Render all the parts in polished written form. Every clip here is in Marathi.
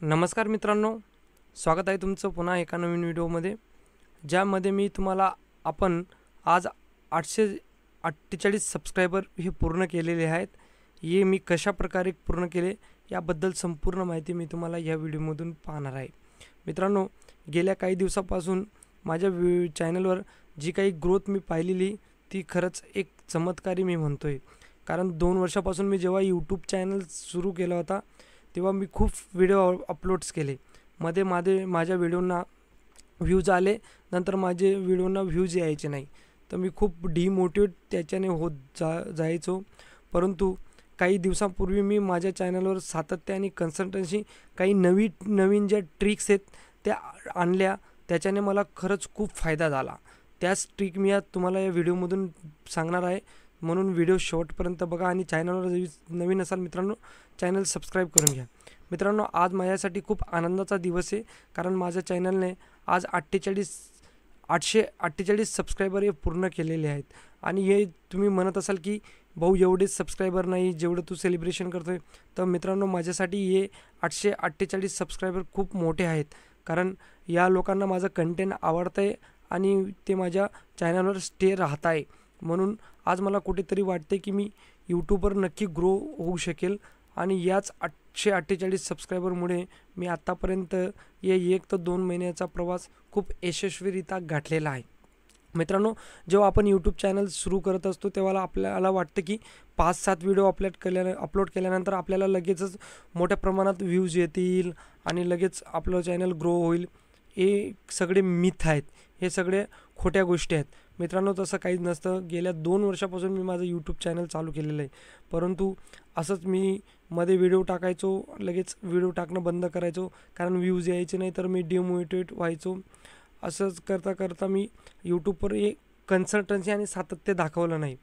नमस्कार मित्रांनो, स्वागत आहे तुमचं पुन्हा एका नवीन व्हिडिओमध्ये, ज्यामध्ये मी तुम्हाला आपण आज 848 सबस्क्रायबर हे पूर्ण केलेले आहेत. हे मी कशाप्रकारे पूर्ण केले याबद्दल संपूर्ण माहिती मी तुम्हाला या व्हिडिओमधून पाहणार आहे. मित्रांनो, गेल्या काही दिवसापासून माझ्या चॅनलवर जी काही ग्रोथ मी पाहिलेली ती खरंच एक चमत्कारी मी म्हणतोय. कारण 2 वर्षापासून मी जेव्हा यूट्यूब चॅनल सुरू केला होता तेव्हा मी खूप व्हिडिओ अपलोड्स केले. मध्ये माझ्या व्हिडिओंना व्ह्यूज आले, नंतर माझे व्हिडिओंना व्ह्यूज यायचे नाही, तर मी खूप डिमोटिवेट त्याच्याने होत जायचो. परंतु काही दिवसांपूर्वी मी माझ्या चॅनलवर सातत्य आणि कन्सिस्टन्सी काही नवीन ज्या ट्रिक्स आहेत त्या आणल्या, त्याच्याने मला खरंच खूप फायदा झाला. त्याच ट्रिक मी आज तुम्हाला या व्हिडिओमधून सांगणार आहे, म्हणून व्हिडिओ शेवटपर्यंत बघा आणि चॅनलवर नवीन असाल मित्रांनो चॅनल सबस्क्राईब करून घ्या. मित्रांनो, आज माझ्यासाठी खूप आनंदाचा दिवस आहे, कारण माझ्या चॅनलने आज 848 सबस्क्रायबर हे पूर्ण केलेले आहेत. आणि हे तुम्ही म्हणत असाल की भाऊ एवढेच सबस्क्रायबर नाही जेवढं तू सेलिब्रेशन करतो आहे, तर मित्रांनो माझ्यासाठी हे 848 सबस्क्रायबर खूप मोठे आहेत. कारण या लोकांना माझं कंटेंट आवडतं आहे आणि ते माझ्या चॅनलवर स्टे राहत आहे. म्हणून आज मला कुठेतरी वाटते की मी यूट्यूबवर नक्की ग्रो होऊ शकेल. आणि याच 848 सबस्क्रायबरमुळे मी आत्तापर्यंत हे 1 ते 2 महिन्याचा प्रवास खूप यशस्वीरित्या गाठलेला आहे. मित्रांनो, जेव्हा आपण यूट्यूब चॅनल सुरू करत असतो तेव्हा आपल्याला वाटतं की 5-7 व्हिडिओ अपलोड केल्यानंतर आपल्याला लगेचच मोठ्या प्रमाणात व्ह्यूज येतील आणि लगेच आपलं चॅनल ग्रो होईल. हे सगळे मिथ आहेत, हे सगळे खोट्या गोष्टी आहेत. मित्रांनो, तसं काहीच नसतं. गेल्या 2 वर्षापासून मी माझं यूट्यूब चॅनल चालू केलेलं आहे, परंतु असंच मी मध्ये व्हिडिओ टाकायचो, लगेच व्हिडिओ टाकणं बंद करायचो, कारण व्ह्यूज यायचे नाही तर मी डिमोटिवेट व्हायचो. असंच करता करता मी यूट्यूबवर एक कन्सिस्टन्सी आणि सातत्य दाखवलं नाही.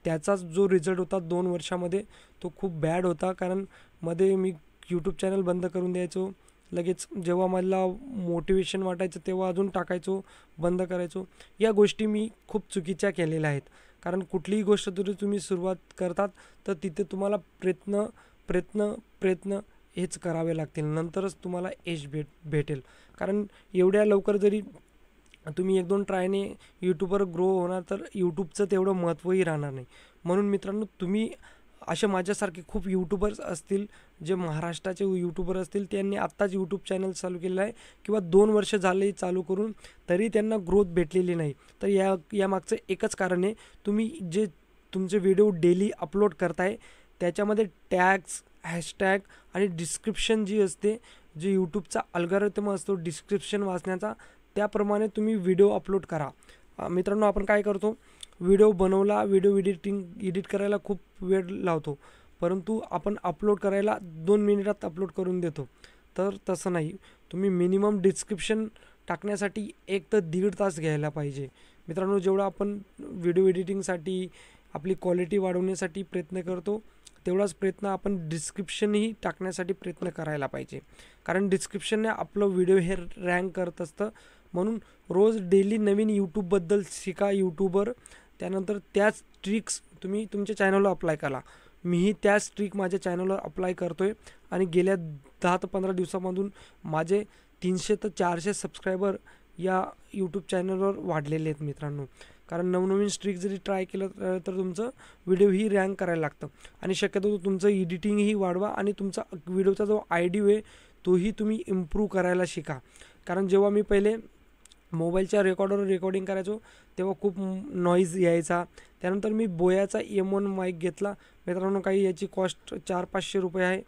त्याचाच जो रिझल्ट होता 2 वर्षामध्ये तो खूप बॅड होता. कारण मध्ये मी यूट्यूब चॅनल बंद करून द्यायचो, लगेच जेव्हा मला मोटिवेशन वाटायचं तेव्हा अजून टाकायचो, बंद करायचो. या गोष्टी मी खूप चुकीच्या केलेल्या आहेत. कारण कुठलीही गोष्ट जरी तुम्ही सुरुवात करतात तर तिथे तुम्हाला प्रयत्न हेच करावे लागतील, नंतरच तुम्हाला यश भेटेल. कारण एवढ्या लवकर जरी तुम्ही 1-2 ट्रायने यूट्यूबवर ग्रो होणार तर यूट्यूबचं तेवढं महत्त्वही राहणार नाही. म्हणून मित्रांनो, तुम्ही असे माझ्यासारखे खूप यूट्यूबर्स असतील, जे महाराष्ट्राचे यूट्यूबर असतील, त्यांनी आत्ताच यूट्यूब चॅनल चालू केलेलं आहे किंवा 2 वर्ष झाले चालू करून तरी त्यांना ग्रोथ भेटलेली नाही. तर यामागचं एकच कारण आहे, तुम्ही जे तुमचे व्हिडिओ डेली अपलोड करताय त्याच्यामध्ये टॅग्स, हॅशटॅग आणि डिस्क्रिप्शन जी असते, जे यूट्यूबचा अल्गोरिदम असतो डिस्क्रिप्शन वाचण्याचा, त्याप्रमाणे तुम्ही व्हिडिओ अपलोड करा. मित्रांनो, आपण काय करतो, व्हिडिओ बनवला, व्हिडिओ एडिट करायला खूप वेळ लावतो, परंतु आपण अपलोड करायला 2 मिनिटात अपलोड करून देतो. तर तसं नाही. तुम्ही मिनिमम डिस्क्रिप्शन टाकण्यासाठी 1 ते 1.5 तास घ्यायला पाहिजे. मित्रांनो, जेवढं आपण व्हिडिओ एडिटिंगसाठी आपली क्वालिटी वाढवण्यासाठी प्रयत्न करतो, तेवढाच प्रयत्न आपण डिस्क्रिप्शनही टाकण्यासाठी प्रयत्न करायला पाहिजे. कारण डिस्क्रिप्शनने आपलं व्हिडिओ हे रँक करत असतं. म्हणून रोज डेली नवीन यूट्यूबबद्दल शिका यूट्यूबवर. त्यानंतर त्याच ट्रिक्स तुम्ही तुमच्या चॅनलवर अप्लाय करा. मीही त्याच ट्रिक माझ्या चॅनलवर अप्लाय करतो आहे आणि गेल्या 10 ते 15 दिवसामधून माझे 300 ते 400 सबस्क्रायबर या यूट्यूब चॅनलवर वाढलेले आहेत मित्रांनो. कारण नवनवीन ट्रिक जरी ट्राय केलं तर तुमचं व्हिडिओही रँक करायला लागतं. आणि शक्यतो तुमचं एडिटिंगही वाढवा आणि तुमचा व्हिडिओचा जो ऑडिओ आहे तोही तुम्ही इम्प्रूव्ह करायला शिका. कारण जेव्हा मी पहिले मोबाईलच्या रेकॉर्डरवर रेकॉर्डिंग करायचो तेव्हा खूप नॉईज यायचा. त्यानंतर मी बोयाचा M1 माईक घेतला. मित्रांनो, काही याची कॉस्ट 400-500 रुपये आहे.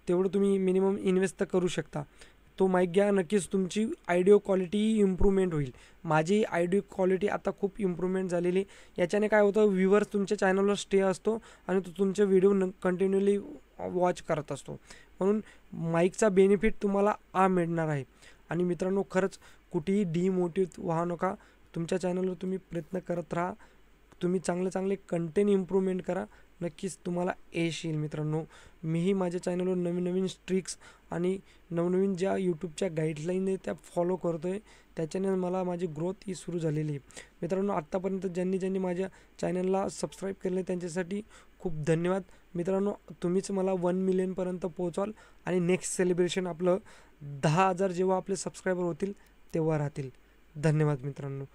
तेवढं तुम्ही मिनिमम इन्व्हेस्ट तर करू शकता. तो माईक घ्या, नक्कीच तुमची ऑडिओ क्वालिटीही इम्प्रूव्हमेंट होईल. माझी ऑडिओ क्वालिटी आता खूप इम्प्रूव्हमेंट झालेली. याच्याने काय होतं, व्ह्यूअर्स तुमच्या चॅनलवर स्टे असतो आणि तो तुमचे व्हिडिओ कंटिन्युअली वॉच करत असतो. म्हणून माईकचा बेनिफिट तुम्हाला मिळणार आहे. आणि मित्रांनो, खरंच कुठेही डिमोटिवेट व्हा नका. तुमच्या चॅनलवर तुम्ही प्रयत्न करत राहा. तुम्ही चांगले कंटेंट इम्प्रूव्हमेंट करा, नक्कीच तुम्हाला यश येईल. मित्रांनो, मीही माझ्या चॅनलवर नवीन ट्रिक्स आणि नवनवीन ज्या यूट्यूबच्या गाईडलाईन आहे त्या फॉलो करतो आहे. त्याच्याने मला माझी ग्रोथ ही सुरू झालेली आहे. मित्रांनो, आत्तापर्यंत ज्यांनी माझ्या चॅनलला सबस्क्राईब केलं आहे त्यांच्यासाठी खूप धन्यवाद मित्रांनो. तुम्हीच मला 1 मिलियनपर्यंत पोहोचवाल आणि नेक्स्ट सेलिब्रेशन आपलं 10,000 जेव्हा आपले सबस्क्रायबर होतील तेव्हा राहतील. धन्यवाद मित्रांनो.